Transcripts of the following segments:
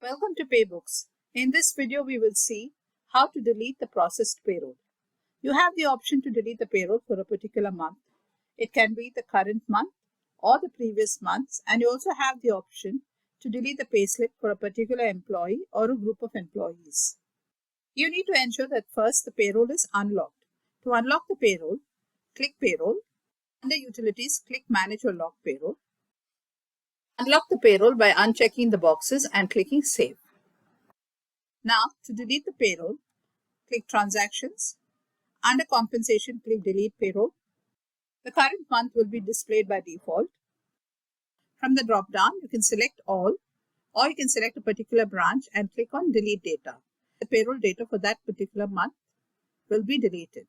Welcome to Paybooks. In this video, we will see how to delete the processed payroll. You have the option to delete the payroll for a particular month. It can be the current month or the previous months, and you also have the option to delete the payslip for a particular employee or a group of employees. You need to ensure that first the payroll is unlocked. To unlock the payroll, click Payroll. Under Utilities, click Manage or Lock Payroll. Unlock the payroll by unchecking the boxes and clicking Save. Now, to delete the payroll, click Transactions. Under Compensation, click Delete Payroll. The current month will be displayed by default. From the drop-down, you can select All, or you can select a particular branch and click on Delete Data. The payroll data for that particular month will be deleted.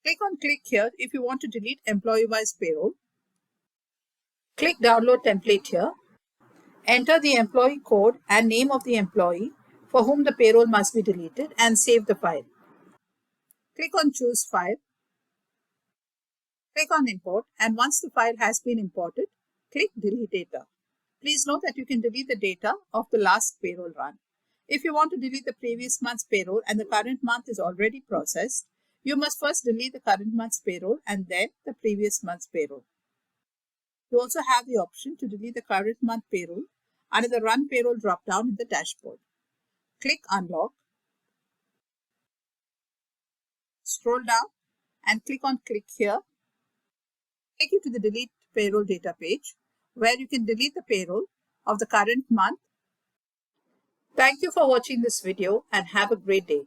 Click on Click Here if you want to delete employee-wise payroll. Click Download Template here. Enter the employee code and name of the employee for whom the payroll must be deleted and save the file. Click on Choose File. Click on Import, and once the file has been imported, click Delete Data. Please note that you can delete the data of the last payroll run. If you want to delete the previous month's payroll and the current month is already processed, you must first delete the current month's payroll and then the previous month's payroll. You also have the option to delete the current month payroll under the Run Payroll drop-down in the dashboard. Click Unlock. Scroll down and click on Click Here. Take you to the Delete Payroll Data page where you can delete the payroll of the current month. Thank you for watching this video and have a great day.